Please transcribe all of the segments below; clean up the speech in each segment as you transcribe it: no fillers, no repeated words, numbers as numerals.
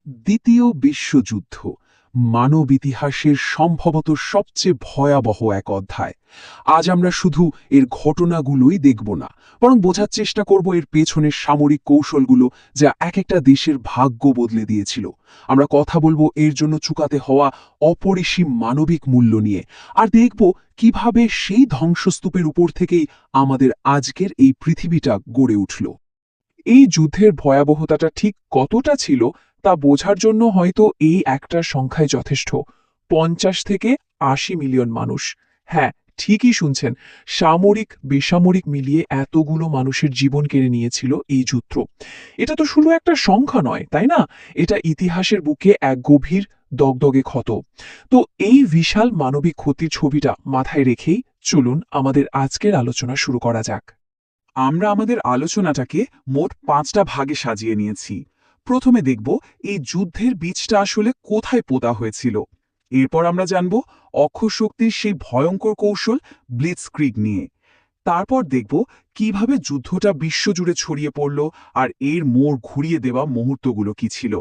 দ্বিতীয় বিশ্বযুদ্ধ মানব ইতিহাসের সম্ভবত সবচেয়ে ভয়াবহ এক অধ্যায়। আজ আমরা শুধু এর ঘটনাগুলোই দেখব না, বরং বোঝার চেষ্টা করব এর পেছনের সামরিক কৌশলগুলো, যা এক একটা দেশের ভাগ্য বদলে দিয়েছিল। আমরা কথা বলবো এর জন্য চুকাতে হওয়া অপরিসীম মানবিক মূল্য নিয়ে, আর দেখব কিভাবে সেই ধ্বংসস্তূপের উপর থেকেই আমাদের আজকের এই পৃথিবীটা গড়ে উঠল। এই যুদ্ধের ভয়াবহতাটা ঠিক কতটা ছিল তা বোঝার জন্য হয়তো এই একটা সংখ্যায় যথেষ্ট। ৫০ থেকে ৮০ মিলিয়ন মানুষ। হ্যাঁ, ঠিকই শুনছেন, সামরিক বেসামরিক মিলিয়ে এতগুলো মানুষের জীবন কেড়ে নিয়েছিল এই যুদ্ধ। এটা তো শুধু একটা সংখ্যা নয়, তাই না? এটা ইতিহাসের বুকে এক গভীর দগদগে ক্ষত। তো এই বিশাল মানবিক ক্ষতির ছবিটা মাথায় রেখেই চলুন আমাদের আজকের আলোচনা শুরু করা যাক। আমরা আমাদের আলোচনাটাকে মোট ৫টা ভাগে সাজিয়ে নিয়েছি। প্রথমে দেখব এই যুদ্ধের বীজটা আসলে কোথায় পোঁতা হয়েছিল। এরপর আমরা জানব অক্ষশক্তির সেই ভয়ঙ্কর কৌশল ব্লিটজক্রিগ নিয়ে। তারপর দেখব কিভাবে যুদ্ধটা বিশ্বজুড়ে ছড়িয়ে পড়ল আর এর মোড় ঘুরিয়ে দেওয়া মুহূর্তগুলো কি ছিল।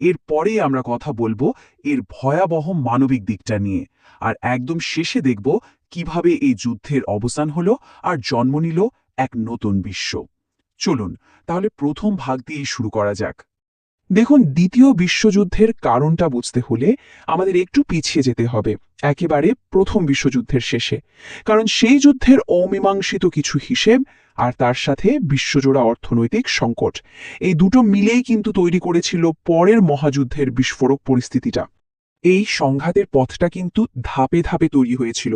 এরপরে আমরা কথা বলবো এর ভয়াবহ মানবিক দিকটা নিয়ে। আর একদম শেষে দেখব কিভাবে এই যুদ্ধের অবসান হলো আর জন্ম নিল এক নতুন বিশ্ব। চলুন তাহলে প্রথম ভাগ দিয়েই শুরু করা যাক। দেখুন, দ্বিতীয় বিশ্বযুদ্ধের কারণটা বুঝতে হলে আমাদের একটু পিছিয়ে যেতে হবে, একেবারে প্রথম বিশ্বযুদ্ধের শেষে। কারণ সেই যুদ্ধের অমীমাংসিত কিছু হিসেব আর তার সাথে বিশ্বজোড়া অর্থনৈতিক সংকট, এই দুটো মিলেই কিন্তু তৈরি করেছিল পরের মহাযুদ্ধের বিস্ফোরক পরিস্থিতিটা। এই সংঘাতের পথটা কিন্তু ধাপে ধাপে তৈরি হয়েছিল।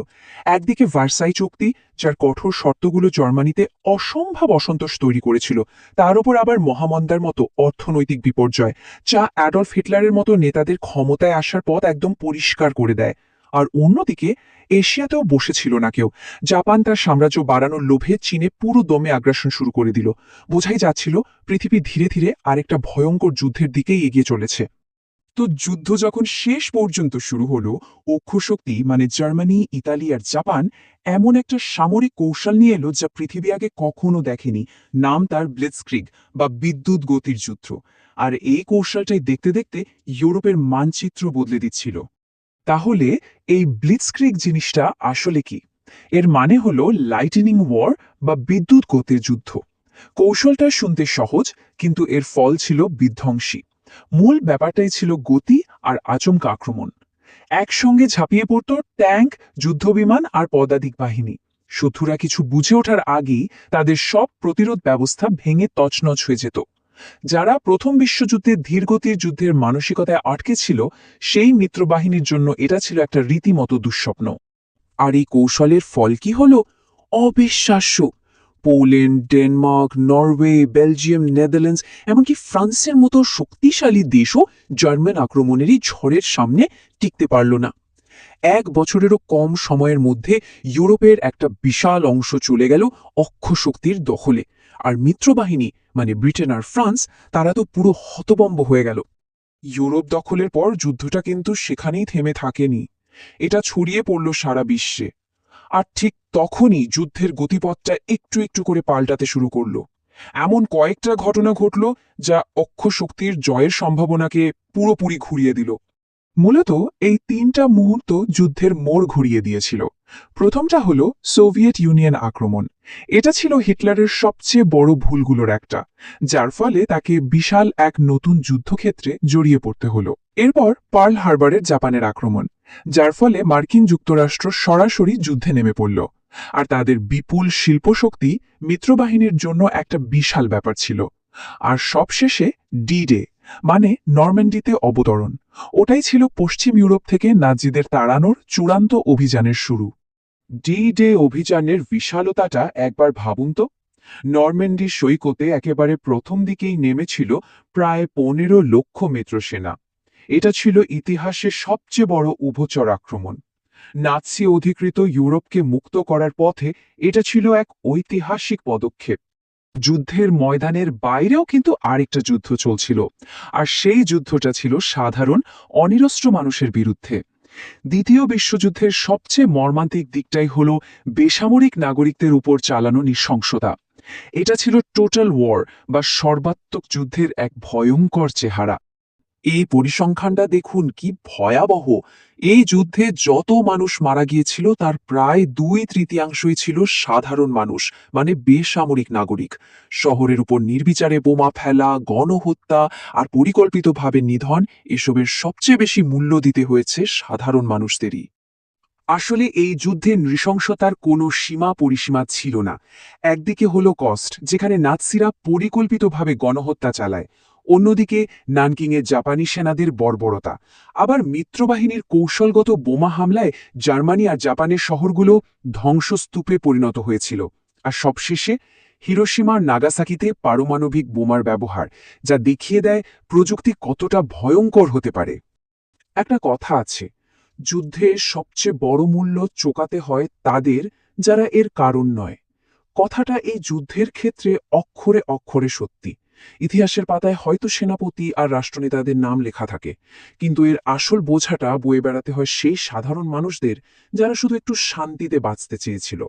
একদিকে ভার্সাই চুক্তি, যার কঠোর শর্তগুলো জার্মানিতে অসম্ভব অসন্তোষ তৈরি করেছিল, তার উপর আবার মহামন্দার মতো অর্থনৈতিক বিপর্যয়, যা অ্যাডলফ হিটলারের মতো নেতাদের ক্ষমতায় আসার পথ একদম পরিষ্কার করে দেয়। আর অন্যদিকে এশিয়াতেও বসেছিল না কেউ। জাপান তার সাম্রাজ্য বাড়ানোর লোভে চীনে পুরো দমে আগ্রাসন শুরু করে দিল। বোঝাই যাচ্ছিল পৃথিবী ধীরে ধীরে আরেকটা ভয়ঙ্কর যুদ্ধের দিকেই এগিয়ে চলেছে। তো যুদ্ধ যখন শেষ পর্যন্ত শুরু হলো, অক্ষশক্তি মানে জার্মানি, ইতালি আর জাপান এমন একটা সামরিক কৌশল নিয়ে এলো যা পৃথিবী আগে কখনো দেখেনি। নাম তার ব্লিটজক্রিগ বা বিদ্যুৎ গতির যুদ্ধ। আর এই কৌশলটাই দেখতে দেখতে ইউরোপের মানচিত্র বদলে দিচ্ছিল। তাহলে এই ব্লিটজক্রিগ জিনিসটা আসলে কি? এর মানে হলো লাইটনিং ওয়ার বা বিদ্যুৎ গতির যুদ্ধ। কৌশলটা শুনতে সহজ, কিন্তু এর ফল ছিল বিধ্বংসী। মূল ব্যাপারটাই ছিল গতি আর আচমকা আক্রমণ। একসঙ্গে ঝাঁপিয়ে পড়ত ট্যাঙ্ক, যুদ্ধবিমান আর পদাতিক বাহিনী। শত্রুরা কিছু বুঝে ওঠার আগেই তাদের সব প্রতিরোধ ব্যবস্থা ভেঙে তছনছ হয়ে যেত। যারা প্রথম বিশ্বযুদ্ধে ধীরগতির যুদ্ধের মানসিকতায় আটকে ছিল, সেই মিত্রবাহিনীর জন্য এটা ছিল একটা রীতিমতো দুঃস্বপ্ন। আর এই কৌশলের ফল কি হল? অবিশ্বাস্য! Poland, Denmark, Norway, Belgium, Netherlands, এমনকি ফ্রান্সের মতো শক্তিশালী দেশও জার্মান আক্রমণেরই ঝড়ের সামনে টিকতে পারল না। ১ বছরেরও কম সময়ের মধ্যে ইউরোপের একটা বিশাল অংশ চলে গেল অক্ষশক্তির দখলে। আর মিত্রবাহিনী মানে ব্রিটেন আর ফ্রান্স, তারা তো পুরো হতবম্ব হয়ে গেল। ইউরোপ দখলের পর যুদ্ধটা কিন্তু সেখানেই থেমে থাকেনি, এটা ছড়িয়ে পড়ল সারা বিশ্বে। আর ঠিক তখনই যুদ্ধের গতিপথটা একটু একটু করে পাল্টাতে শুরু করল। এমন কয়েকটা ঘটনা ঘটল যা অক্ষশক্তির জয়ের সম্ভাবনাকে পুরোপুরি ঘুরিয়ে দিল। মূলত এই ৩টা মুহূর্ত যুদ্ধের মোড় ঘুরিয়ে দিয়েছিল। প্রথমটা হলো সোভিয়েত ইউনিয়ন আক্রমণ। এটা ছিল হিটলারের সবচেয়ে বড় ভুলগুলোর একটা, যার ফলে তাকে বিশাল এক নতুন যুদ্ধক্ষেত্রে জড়িয়ে পড়তে হলো। এরপর পার্ল হারবারের জাপানের আক্রমণ, যার ফলে মার্কিন যুক্তরাষ্ট্র সরাসরি যুদ্ধে নেমে পড়ল। আর তাদের বিপুল শিল্পশক্তি মিত্রবাহিনীর জন্য একটা বিশাল ব্যাপার ছিল। আর সবশেষে ডি ডে মানে নরম্যান্ডিতে অবতরণ। ওটাই ছিল পশ্চিম ইউরোপ থেকে নাজিদের তাড়ানোর চূড়ান্ত অভিযানের শুরু। ডি ডে অভিযানের বিশালতাটা একবার ভাবুন তো। নরম্যান্ডি সৈকতে একেবারে প্রথম দিকেই নেমেছিল প্রায় ১৫ লক্ষ মিত্র সেনা। এটা ছিল ইতিহাসের সবচেয়ে বড় উভচর আক্রমণ। নাৎসি অধিকৃত ইউরোপকে মুক্ত করার পথে এটা ছিল এক ঐতিহাসিক পদক্ষেপ। যুদ্ধের ময়দানের বাইরেও কিন্তু আরেকটা যুদ্ধ চলছিল, আর সেই যুদ্ধটা ছিল সাধারণ অনিরস্ত্র মানুষের বিরুদ্ধে। দ্বিতীয় বিশ্বযুদ্ধের সবচেয়ে মর্মান্তিক দিকটাই হল বেসামরিক নাগরিকদের উপর চালানো নৃশংসতা। এটা ছিল টোটাল ওয়ার বা সর্বাত্মক যুদ্ধের এক ভয়ঙ্কর চেহারা। এই পরিসংখ্যানটা দেখুন কি ভয়াবহ। এই যুদ্ধে যত মানুষ মারা গিয়েছিল তার প্রায় 2/3 ছিল সাধারণ মানুষ, মানে বেসামরিক নাগরিক। শহরের উপর নির্বিচারে বোমা ফেলা, গণহত্যা আর পরিকল্পিতভাবে নিধন, এসবের সবচেয়ে বেশি মূল্য দিতে হয়েছে সাধারণ মানুষদেরই। আসলে এই যুদ্ধে নৃশংসতার কোনো সীমা পরিসীমা ছিল না। একদিকে হলো কস্ট, যেখানে নাৎসিরা পরিকল্পিতভাবে গণহত্যা চালায়, অন্যদিকে নানকিংয়ে জাপানি সেনাদের বর্বরতা। আবার মিত্রবাহিনীর কৌশলগত বোমা হামলায় জার্মানি আর জাপানের শহরগুলো ধ্বংসস্তূপে পরিণত হয়েছিল। আর সবশেষে হিরোশিমা আর নাগাসাকিতে পারমাণবিক বোমার ব্যবহার, যা দেখিয়ে দেয় প্রযুক্তি কতটা ভয়ঙ্কর হতে পারে। একটা কথা আছে, যুদ্ধে সবচেয়ে বড় মূল্য চোকাতে হয় তাদের, যারা এর কারণ নয়। কথাটা এই যুদ্ধের ক্ষেত্রে অক্ষরে অক্ষরে সত্যি। ইতিহাসের পাতায় হয়তো সেনাপতি আর রাষ্ট্রনেতাদের নাম লেখা থাকে, কিন্তু এর আসল বোঝাটা বয়ে বেড়াতে হয় সেই সাধারণ মানুষদের, যারা শুধু একটু শান্তিতে বাঁচতে চেয়েছিল।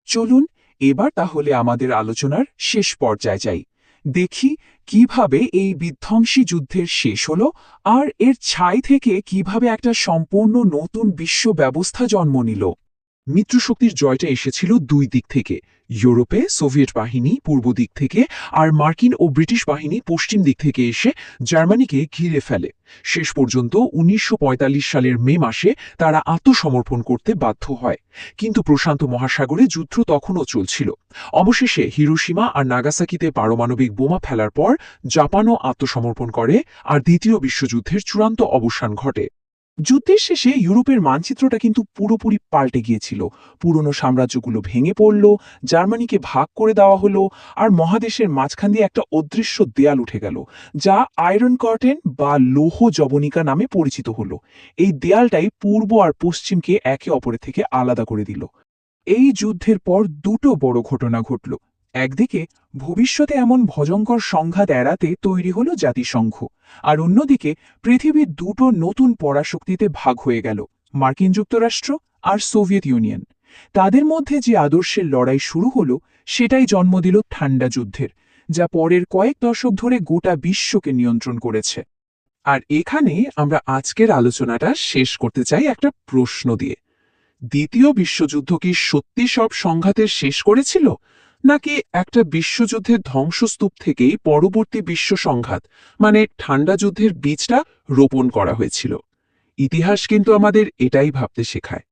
চলুন এবার তাহলে আমাদের আলোচনার শেষ পর্যায়ে যাই। দেখি কিভাবে এই বিধ্বংসী যুদ্ধের শেষ হলো, আর এর ছাই থেকে কিভাবে একটা সম্পূর্ণ নতুন বিশ্ব ব্যবস্থা জন্ম নিল। মিত্রশক্তির জয়টা এসেছিল দুই দিক থেকে। ইউরোপে সোভিয়েত বাহিনী পূর্ব দিক থেকে, আর মার্কিন ও ব্রিটিশ বাহিনী পশ্চিম দিক থেকে এসে জার্মানিকে ঘিরে ফেলে। শেষ পর্যন্ত ১৯৪৫ সালের মে মাসে তারা আত্মসমর্পণ করতে বাধ্য হয়। কিন্তু প্রশান্ত মহাসাগরে যুদ্ধ তখনও চলছিল। অবশেষে হিরোশিমা আর নাগাসাকিতে পারমাণবিক বোমা ফেলার পর জাপানও আত্মসমর্পণ করে, আর দ্বিতীয় বিশ্বযুদ্ধের চূড়ান্ত অবসান ঘটে। যুদ্ধের শেষে ইউরোপের মানচিত্রটা কিন্তু পুরোপুরি পাল্টে গিয়েছিল। পুরনো সাম্রাজ্যগুলো ভেঙে পড়ল, জার্মানিকে ভাগ করে দেওয়া হলো, আর মহাদেশের মাঝখান দিয়ে একটা অদৃশ্য দেয়াল উঠে গেল, যা আয়রন কার্টেন বা লৌহ জবনিকা নামে পরিচিত হলো। এই দেয়ালটাই পূর্ব আর পশ্চিমকে একে অপরের থেকে আলাদা করে দিল। এই যুদ্ধের পর দুটো বড় ঘটনা ঘটল। একদিকে ভবিষ্যতে এমন ভয়ঙ্কর সংঘাত এড়াতে তৈরি হলো জাতিসংঘ, আর অন্যদিকে পৃথিবীর দুটো নতুন পরাশক্তিতে ভাগ হয়ে গেল, মার্কিন যুক্তরাষ্ট্র আর সোভিয়েত ইউনিয়ন। তাদের মধ্যে যে আদর্শের লড়াই শুরু হলো, সেটাই জন্ম দিল ঠান্ডা যুদ্ধের, যা পরের কয়েক দশক ধরে গোটা বিশ্বকে নিয়ন্ত্রণ করেছে। আর এখানে আমরা আজকের আলোচনাটা শেষ করতে চাই একটা প্রশ্ন দিয়ে। দ্বিতীয় বিশ্বযুদ্ধ কি সত্যি সব সংঘাতের শেষ করেছিল, নাকি একটা বিশ্বযুদ্ধের ধ্বংসস্তূপ থেকেই পরবর্তী বিশ্ব সংঘাত, মানে ঠান্ডা যুদ্ধের বীজটা রোপণ করা হয়েছিল? ইতিহাস কিন্তু আমাদের এটাই ভাবতে শেখায়।